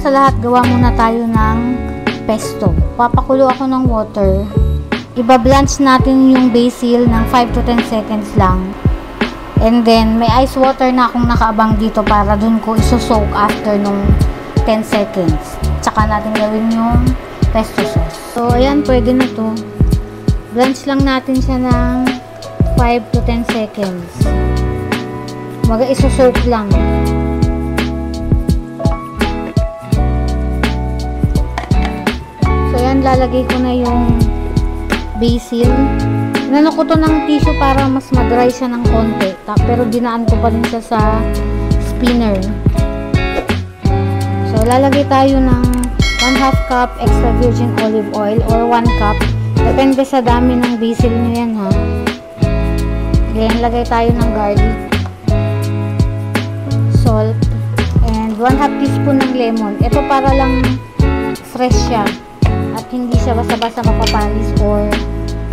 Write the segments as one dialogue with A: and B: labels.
A: sa lahat, gawa muna tayo ng pesto. Papakulo ako ng water. Iba-blanch natin yung basil ng 5 to 10 seconds lang. And then, may ice water na akong nakaabang dito para dun ko iso-soak after nung 10 seconds. Tsaka natin gawin yung pesto sauce. So, ayan, pwede na to. Blanch lang natin siya ng 5 to 10 seconds. Iso-soak lang. So, ayan, lalagay ko na yung basil. Inano ko to ng tissue para mas madry siya ng konti. Pero dinaan ko pa rin siya sa spinner. So, lalagay tayo ng 1/2 cup extra virgin olive oil or 1 cup. Depende sa dami ng basil nyo yan, ha. Then, lagay tayo ng garlic, salt, and 1/2 teaspoon ng lemon. Ito para lang fresh siya at hindi siya basta-basta mapapanis or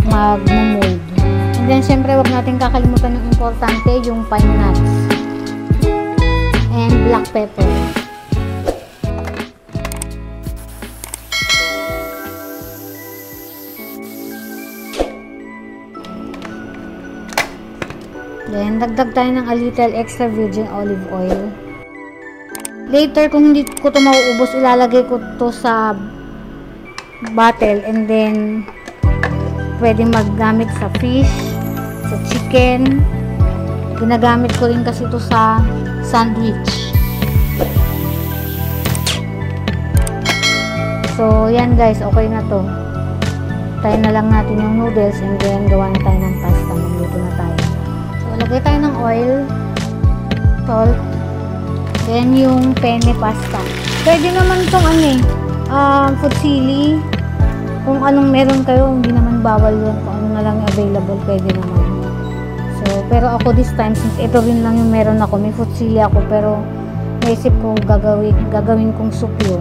A: mag-mold. And then, syempre, wag natin kakalimutan yung importante, yung pine nuts and black pepper. Then, dagdag tayo ng a little extra virgin olive oil. Later, kung hindi ko ito mauubos, ilalagay ko ito sa bottle and then pwedeng maggamit sa fish, sa chicken. Ginagamit ko rin kasi ito sa sandwich. So, yan guys, okay na to. Tayo na lang natin yung noodles and then gawa na tayo ng pasta. Magluto na tayo. So, lagay tayo ng oil, salt, then yung penne pasta. Pwede naman itong fusilli. Kung anong meron kayo, hindi naman bawal yun. Kung ano na lang available, pwede naman. So, pero ako this time, since ito rin lang yung meron ako, may fusilli ako, pero naisip ko gagawin kong soup yun.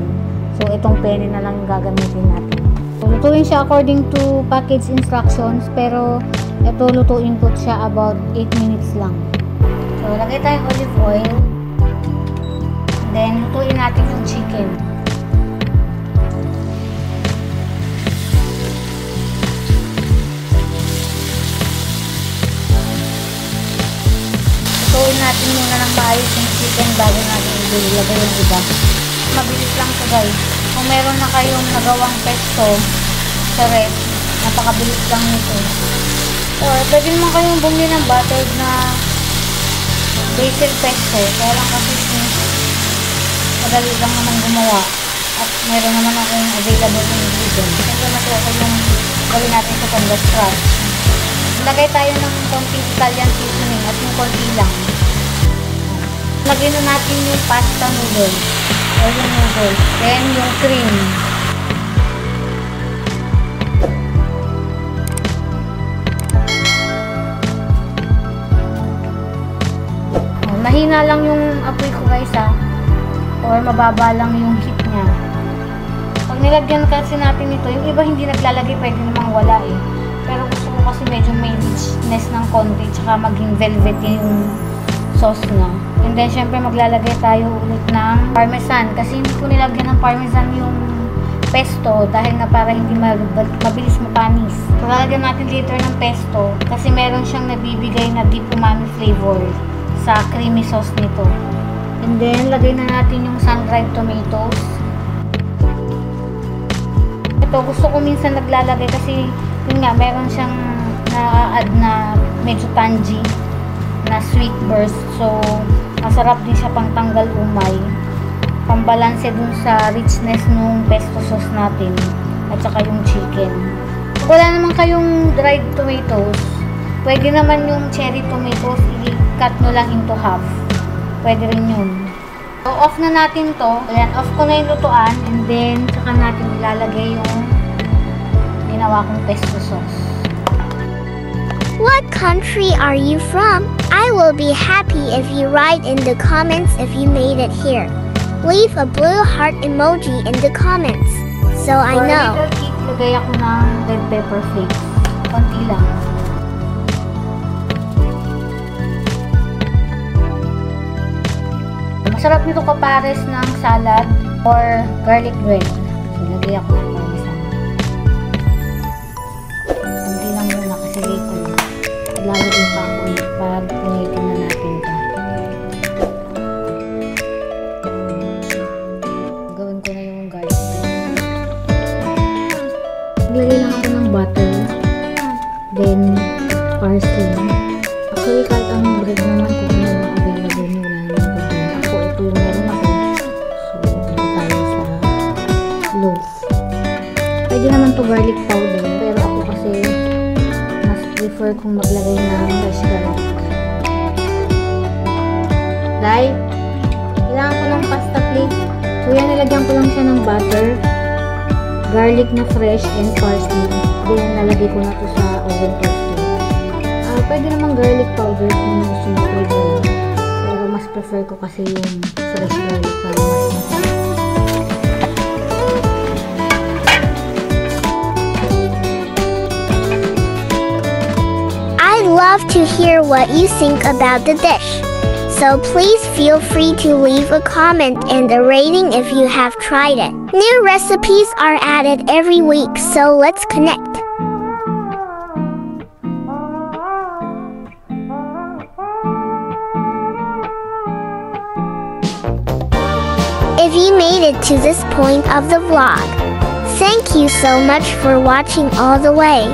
A: So, itong penne na lang yung gagamitin natin. So, lutuin siya according to package instructions, pero ito lutuin ko siya about 8 minutes lang. So, lagay tayong olive oil. Then, lutuin natin yung chicken. Lutuin natin muna ng maayos yung chicken bago natin ilagay yung iba. Mabilis lang ito guys. Kung meron na kayong nagawang pesto sa ref, napakabilis lang nito. Or pwede naman kayong bumili ng buttered na basil pesto. Kaya lang kasi madali lang naman gumawa. At meron naman akong available na ingredients. Siyempre matuwa ko yung gawin natin sa from the scratch. Lagay tayo ng konting Italian seasoning at yung konti lang. Lagay na natin yung pasta noodles or yung noodles. Then yung cream. Mahina lang yung apoy ko guys or mababa lang yung heat niya. Pag nilagyan kasi natin ito, yung iba hindi naglalagay, pwede namang wala eh. Pero gusto ko kasi medyo may richness ng konti, tsaka maging velvety yung sauce niya. And then syempre maglalagay tayo ulit ng parmesan, kasi hindi ko nilagyan ng parmesan yung pesto dahil nga para hindi mabilis mapanis. So lalagyan natin later ng pesto kasi meron siyang nabibigay na deep umami flavor sa creamy sauce nito. And then, lagay na natin yung sun-dried tomatoes. Ito, gusto ko minsan naglalagay kasi, yun nga, meron siyang na-add na medyo tangy na sweet burst. So, masarap din siya pang tanggal umay. Pambalanse dun sa richness nung pesto sauce natin. At saka yung chicken. Kung wala naman kayong dried tomatoes, pwede naman yung cherry tomatoes, i-cut nyo lang into half. Pwede rin yun. So, off na natin to. Ayan, off ko na yung lutuan. And then, saka natin ilalagay yung ginawa kong pesto sauce.
B: What country are you from? I will be happy if you write in the comments if you made it here. Leave a blue heart emoji in the comments so I know.
A: For a little kick, lagay ako ng red pepper flakes. Konti lang. Masarap nito kapares ng salad or garlic bread. So, lagay ako ng parmesan. Kunti lang muna kasi later. Lalagay pa ako pag punitin na natin ito. Gawin ko na yung garlic bread. Maglagay lang ako ng butter. Then, parsley. Actually, kahit ang bread naman kung ano yung available nyo, wala naman problema. Ako, ito yung meron ako. So, dito tayo sa loaf. Pwede naman to garlic powder, pero ako kasi mas prefer kung maglagay ng fresh garlic. Right? Kailangan ko ng pasta plate. So, yan, nilagyan ko lang siya ng butter, garlic na fresh, and parsley. Then, nalagay ko na to sa oven toaster. Pwede namang garlic powder kung gusto mo flavor. Pero mas prefer ko kasi yung fresh garlic para mas masarap.
B: I'd love to hear what you think about the dish. So please feel free to leave a comment and a rating if you have tried it. New recipes are added every week, so let's connect. If you made it to this point of the vlog, thank you so much for watching all the way.